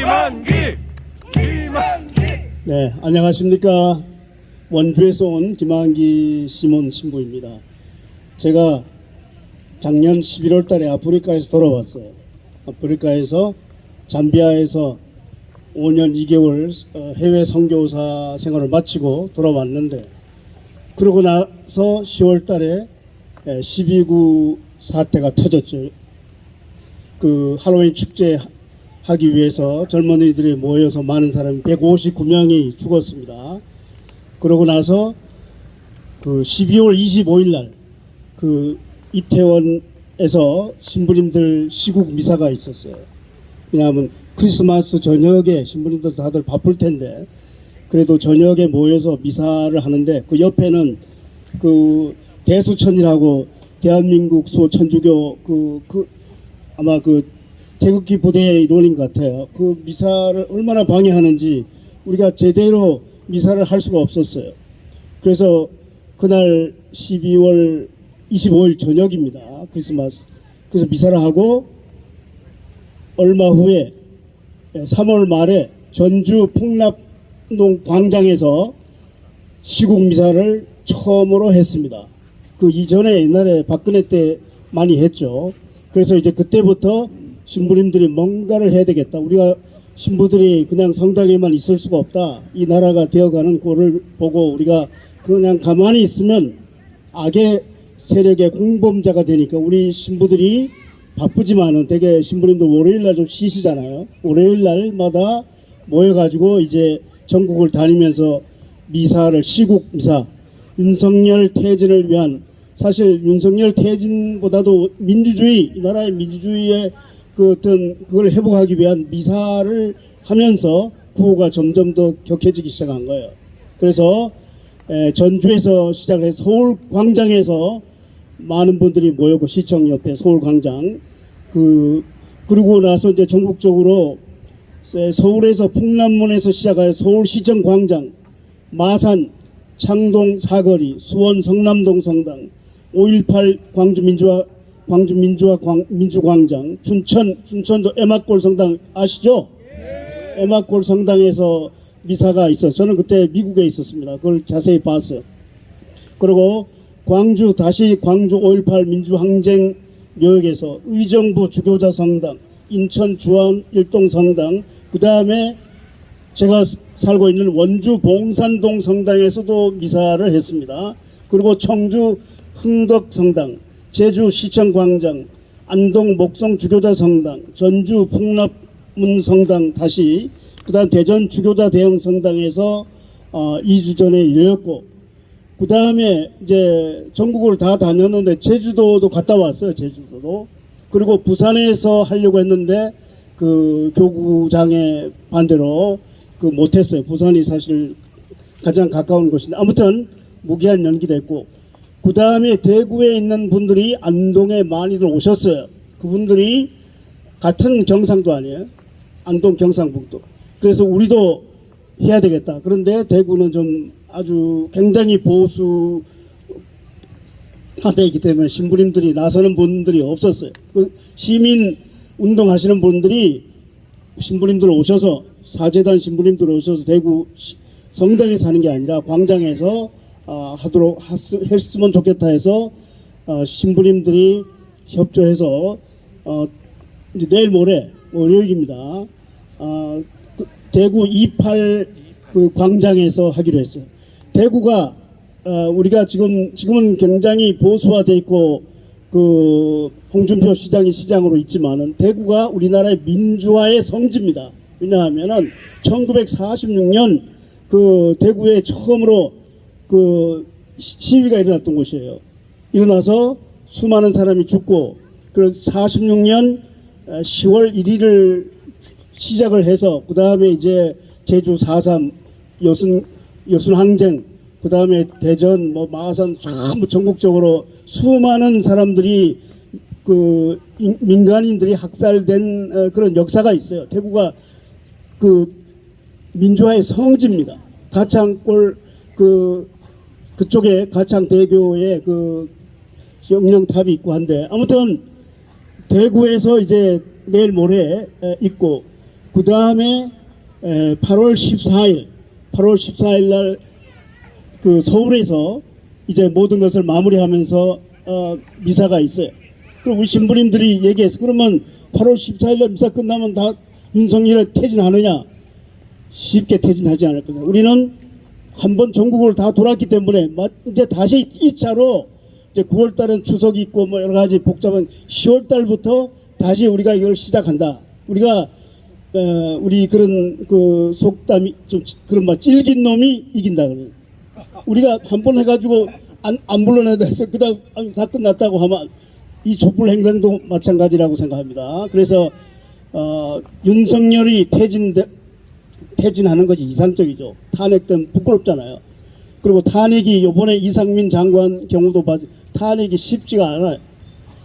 김한기. 네, 안녕하십니까. 원주에서 온 김한기 시몬 신부입니다. 제가 작년 11월 달에 아프리카에서 돌아왔어요. 아프리카에서 잠비아에서 5년 2개월 해외 선교사 생활을 마치고 돌아왔는데, 그러고 나서 10월 달에 12구 사태가 터졌죠. 그 할로윈 축제 하기 위해서 젊은이들이 모여서 많은 사람이 159명이 죽었습니다. 그러고 나서 그 12월 25일 날 그 이태원에서 신부님들 시국 미사가 있었어요. 왜냐하면 크리스마스 저녁에 신부님들 다들 바쁠 텐데, 그래도 저녁에 모여서 미사를 하는데, 그 옆에는 그 대수천이라고 대한민국 수호천주교 아마 그 태극기 부대의 일원인 것 같아요. 그 미사를 얼마나 방해하는지 우리가 제대로 미사를 할 수가 없었어요. 그래서 그날 12월 25일 저녁입니다. 크리스마스. 그래서 미사를 하고 얼마 후에 3월 말에 전주 풍납동 광장에서 시국 미사를 처음으로 했습니다. 그 이전에 옛날에 박근혜 때 많이 했죠. 그래서 이제 그때부터 신부님들이 뭔가를 해야 되겠다. 우리가 신부들이 그냥 성당에만 있을 수가 없다. 이 나라가 되어가는 꼴을 보고 우리가 그냥 가만히 있으면 악의 세력의 공범자가 되니까, 우리 신부들이 바쁘지만은 되게 신부님들 월요일날 좀 쉬시잖아요. 월요일날마다 모여가지고 이제 전국을 다니면서 미사를, 시국 미사, 윤석열 퇴진을 위한, 사실 윤석열 퇴진보다도 민주주의, 이 나라의 민주주의의 그 어떤 그걸 회복하기 위한 미사를 하면서 구호가 점점 더 격해지기 시작한 거예요. 그래서 전주에서 시작을 해서 서울 광장에서 많은 분들이 모였고, 시청 옆에 서울 광장, 그리고 나서 이제 전국적으로 서울에서 풍남문에서 시작하여 서울시청 광장, 마산, 창동 사거리, 수원 성남동 성당, 5.18 광주민주광장, 춘천도 에마골 성당 아시죠? 에마골 성당에서 미사가 있어서 저는 그때 미국에 있었습니다. 그걸 자세히 봤어요. 그리고 광주 5.18 민주항쟁 묘역에서 의정부 주교자 성당, 인천 주안 일동 성당, 그 다음에 제가 살고 있는 원주 봉산동 성당에서도 미사를 했습니다. 그리고 청주 흥덕 성당, 제주 시청 광장, 안동 목성 주교자 성당, 전주 풍납문 성당, 다시 그다음 대전 주교자 대형 성당에서 2주 전에 열렸고, 그 다음에 이제 전국을 다 다녔는데 제주도도 갔다 왔어요. 제주도도. 그리고 부산에서 하려고 했는데 그 교구장의 반대로 그 못했어요. 부산이 사실 가장 가까운 곳인데, 아무튼 무기한 연기됐고, 그 다음에 대구에 있는 분들이 안동에 많이들 오셨어요. 그분들이 같은 경상도 아니에요. 안동 경상북도. 그래서 우리도 해야 되겠다. 그런데 대구는 좀 아주 굉장히 보수 하대이기 때문에 신부님들이 나서는 분들이 없었어요. 그 시민 운동하시는 분들이 신부님들 오셔서, 사재단 신부님들 오셔서 대구 성당에서 하는 게 아니라 광장에서 했으면 좋겠다 해서 신부님들이 협조해서 이제 내일 모레 월요일입니다. 대구 28 그 광장에서 하기로 했어요. 대구가 우리가 지금은 굉장히 보수화돼 있고 그 홍준표 시장이 시장으로 있지만은 대구가 우리나라의 민주화의 성지입니다. 왜냐하면은 1946년 그 대구에 처음으로 그 시위가 일어났던 곳이에요. 일어나서 수많은 사람이 죽고, 그래서 46년 10월 1일을 시작을 해서 그 다음에 이제 제주 4.3 여순항쟁, 그 다음에 대전, 마산 전부 전국적으로 수많은 사람들이 그 민간인들이 학살된 그런 역사가 있어요. 대구가 그 민주화의 성지입니다. 가창골 그쪽에 가창대교에 그 영령탑이 있고 한데, 아무튼 대구에서 이제 내일 모레 있고, 그 다음에 8월 14일 날 그 서울에서 이제 모든 것을 마무리하면서 미사가 있어요. 그럼 우리 신부님들이 얘기해서 그러면 8월 14일 날 미사 끝나면 다 윤석열을 퇴진하느냐? 쉽게 퇴진하지 않을 것이다. 우리는 한번 전국을 다 돌았기 때문에 이제 다시 2차로 이제 9월 달은 추석이 있고 뭐 여러 가지 복잡한 10월 달부터 다시 우리가 이걸 시작한다. 우리가 우리 그런 그 속담이 좀 그런 말 찔긴 놈이 이긴다 그래요. 우리가 한 번 해가지고 안 불러내다 해서 그다음 다 끝났다고 하면 이 촛불 행동도 마찬가지라고 생각합니다. 그래서 윤석열이 퇴진하는 것이 이상적이죠. 탄핵 때문에 부끄럽잖아요. 그리고 탄핵이 이번에 이상민 장관 경우도 탄핵이 쉽지가 않아요.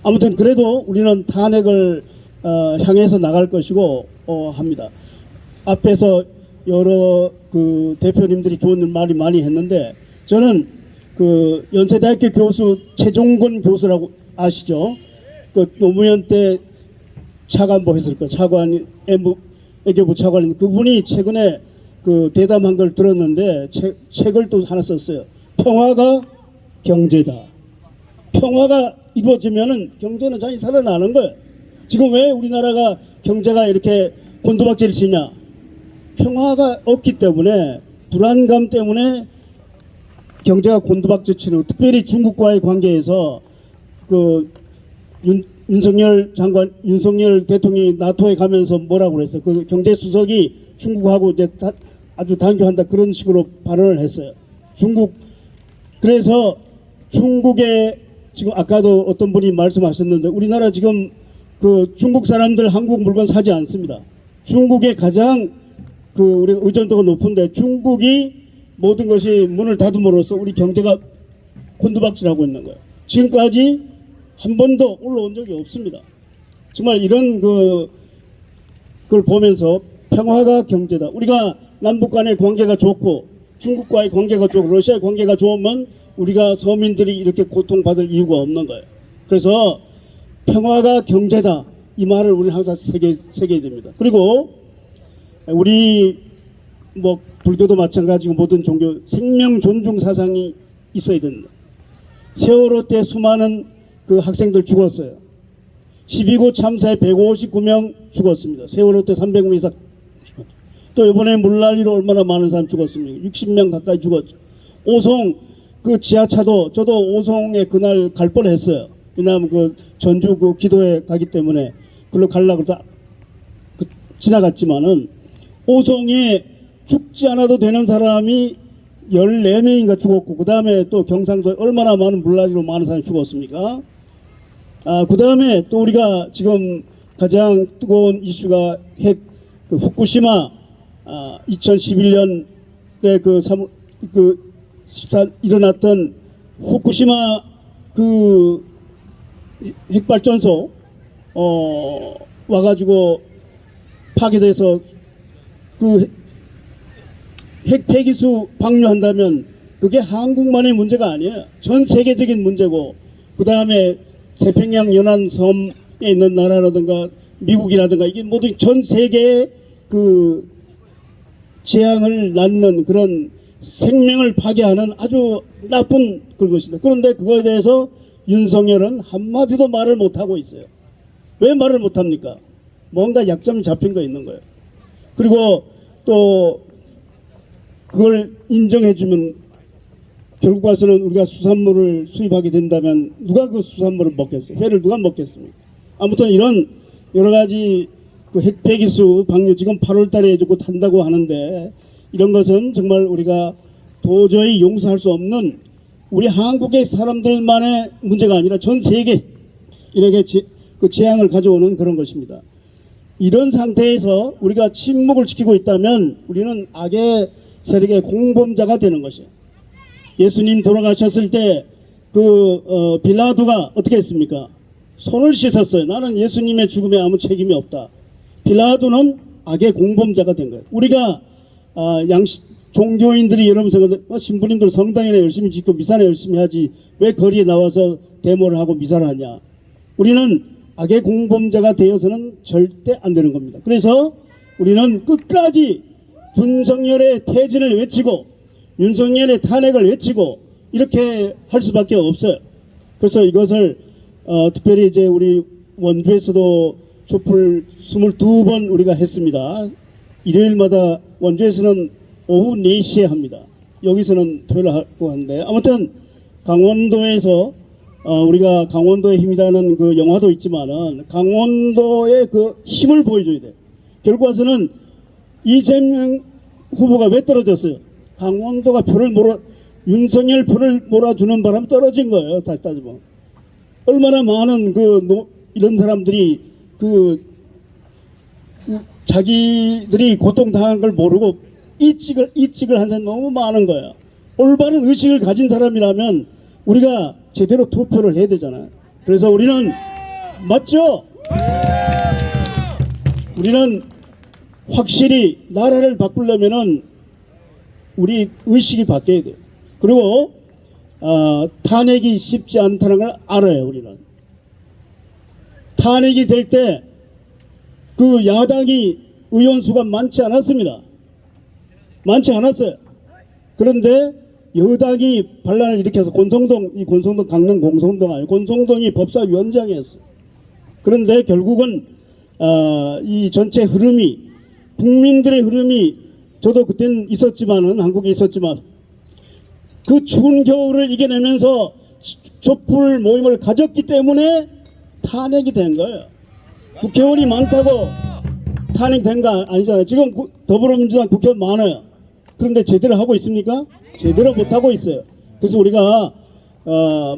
아무튼 그래도 우리는 탄핵을 향해서 나갈 것이고 합니다. 앞에서 여러 그 대표님들이 좋은 말이 많이 했는데 저는 그 연세대학교 교수 최종권 교수라고 아시죠? 그 노무현 때 차관보 했을 거예요. 차관 외교부 차관인 그분이 최근에 그 대담한 걸 들었는데 책을 또 하나 썼어요. 평화가 경제다. 평화가 이루어지면은 경제는 자연히 살아나는 거예요. 지금 왜 우리나라가 경제가 이렇게 곤두박질 치냐? 평화가 없기 때문에 불안감 때문에 경제가 곤두박질 치는 특별히 중국과의 관계에서 그 윤석열 대통령이 나토에 가면서 뭐라고 그랬어요? 그 경제수석이 중국하고 이제 아주 단교한다 그런 식으로 발언을 했어요. 그래서 중국에 지금 아까도 어떤 분이 말씀하셨는데 우리나라 지금 그 중국 사람들 한국 물건 사지 않습니다. 중국에 가장 그 우리가 의존도가 높은데 중국이 모든 것이 문을 닫음으로써 우리 경제가 곤두박질하고 있는 거예요. 지금까지 한 번도 올라온 적이 없습니다. 정말 이런 그걸 보면서 평화가 경제다. 우리가 남북 간의 관계가 좋고 중국과의 관계가 좋고 러시아의 관계가 좋으면 우리가 서민들이 이렇게 고통받을 이유가 없는 거예요. 그래서 평화가 경제다. 이 말을 우리는 항상 새겨야 됩니다. 그리고 우리 뭐 불교도 마찬가지고 모든 종교 생명 존중 사상이 있어야 된다. 세월호 때 수많은 그 학생들 죽었어요. 12구 참사에 159명 죽었습니다. 세월호 때 300명 이상 죽었죠. 또 이번에 물난리로 얼마나 많은 사람 죽었습니까? 60명 가까이 죽었죠. 오송 그 지하차도 저도 오송에 그날 갈 뻔했어요. 왜냐하면 그 전주 그 기도에 가기 때문에 그걸로 가려고 지나갔지만은 오송에 죽지 않아도 되는 사람이 14명인가 죽었고 그 다음에 또 경상도에 얼마나 많은 물난리로 많은 사람이 죽었습니까? 그 다음에 또 우리가 지금 가장 뜨거운 이슈가 그 후쿠시마 2011년에 일어났던 후쿠시마 그 핵발전소 와가지고 파괴돼서 그 핵 폐기수 방류한다면 그게 한국만의 문제가 아니에요. 전 세계적인 문제고 그 다음에 태평양 연안 섬에 있는 나라라든가 미국이라든가 이게 모두 전 세계의 그 재앙을 낳는 그런 생명을 파괴하는 아주 나쁜 그런 것입니다. 그런데 그거에 대해서 윤석열은 한마디도 말을 못하고 있어요. 왜 말을 못합니까? 뭔가 약점이 잡힌 거 있는 거예요. 그리고 또 그걸 인정해주면 결국 와서는 우리가 수산물을 수입하게 된다면 누가 그 수산물을 먹겠어요? 회를 누가 먹겠습니까? 아무튼 이런 여러 가지 그 핵폐기수 방류 지금 8월 달에 해주고 탄다고 하는데 이런 것은 정말 우리가 도저히 용서할 수 없는 우리 한국의 사람들만의 문제가 아니라 전 세계 이렇게 그 재앙을 가져오는 그런 것입니다. 이런 상태에서 우리가 침묵을 지키고 있다면 우리는 악의 세력의 공범자가 되는 것이에요. 예수님 돌아가셨을 때 빌라도가 어떻게 했습니까? 손을 씻었어요. 나는 예수님의 죽음에 아무 책임이 없다. 빌라도는 악의 공범자가 된 거예요. 우리가 종교인들이 여러분 신부님들 성당이나 열심히 짓고 미사나 열심히 하지 왜 거리에 나와서 데모를 하고 미사를 하냐. 우리는 악의 공범자가 되어서는 절대 안 되는 겁니다. 그래서 우리는 끝까지 윤석열의 퇴진을 외치고 윤석열의 탄핵을 외치고 이렇게 할 수밖에 없어요. 그래서 이것을 특별히 이제 우리 원주에서도 촛불 22번 우리가 했습니다. 일요일마다 원주에서는 오후 4시에 합니다. 여기서는 토요일 하고 하는데 아무튼 강원도에서 우리가 강원도의 힘이라는 그 영화도 있지만은 강원도의 그 힘을 보여줘야 돼요. 결국 와서는 이재명 후보가 왜 떨어졌어요? 강원도가 윤석열 표를 몰아주는 바람에 떨어진 거예요. 다시 따지면 얼마나 많은 이런 사람들이 자기들이 고통당한 걸 모르고 이직을 한 사람이 너무 많은 거예요. 올바른 의식을 가진 사람이라면 우리가 제대로 투표를 해야 되잖아요. 그래서 우리는 맞죠? 우리는 확실히 나라를 바꾸려면은 우리 의식이 바뀌어야 돼요. 그리고 탄핵이 쉽지 않다는 걸 알아요. 우리는 탄핵이 될 때 그 야당이 의원수가 많지 않았습니다. 많지 않았어요. 그런데 여당이 반란을 일으켜서 권성동 강릉 권성동 아니에요. 권성동이 법사위원장이었어요. 그런데 결국은 이 전체 흐름이 국민들의 흐름이 저도 그때는 있었지만은 한국에 있었지만 그 추운 겨울을 이겨내면서 촛불 모임을 가졌기 때문에 탄핵이 된 거예요. 국회의원이 많다고 탄핵된 거 아니잖아요. 지금 더불어민주당 국회의원 많아요. 그런데 제대로 하고 있습니까? 제대로 못하고 있어요. 그래서 우리가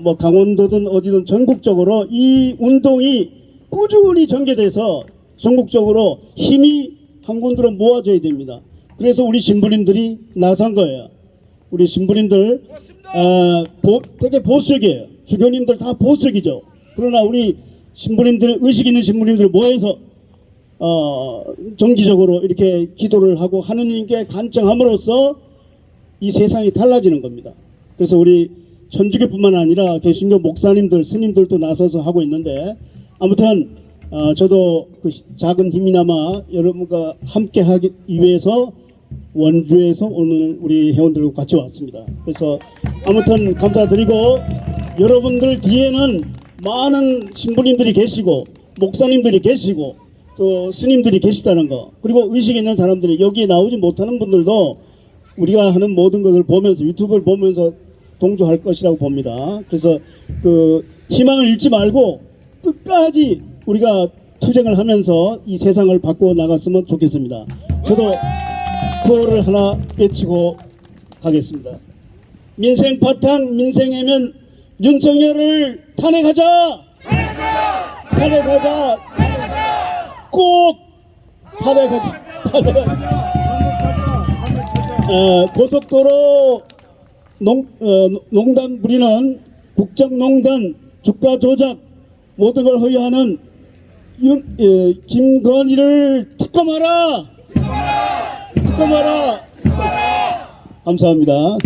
뭐 강원도든 어디든 전국적으로 이 운동이 꾸준히 전개돼서 전국적으로 힘이 한 군데로 모아져야 됩니다. 그래서 우리 신부님들이 나선 거예요. 우리 신부님들 되게 보수적이에요. 주교님들 다 보수적이죠. 그러나 우리 신부님들, 의식 있는 신부님들 모여서 정기적으로 이렇게 기도를 하고 하느님께 간청함으로써 이 세상이 달라지는 겁니다. 그래서 우리 천주교뿐만 아니라 개신교 목사님들, 스님들도 나서서 하고 있는데 아무튼 저도 그 작은 힘이나마 여러분과 함께 하기 위해서 원주에서 오늘 우리 회원들과 같이 왔습니다. 그래서 아무튼 감사드리고 여러분들 뒤에는 많은 신부님들이 계시고 목사님들이 계시고 또 스님들이 계시다는 거, 그리고 의식 있는 사람들이 여기에 나오지 못하는 분들도 우리가 하는 모든 것을 보면서 유튜브를 보면서 동조할 것이라고 봅니다. 그래서 그 희망을 잃지 말고 끝까지 우리가 투쟁을 하면서 이 세상을 바꾸어 나갔으면 좋겠습니다. 저도 구호를 하나 외치고 가겠습니다. 민생 바탕 민생이면 윤석열을 탄핵하자! 탄핵하자! 꼭 탄핵하자! 고속도로 농단 부리는 국정농단, 주가 조작 모든 걸 허위하는 김건희를 특검하라! 특검하라! 감사합니다.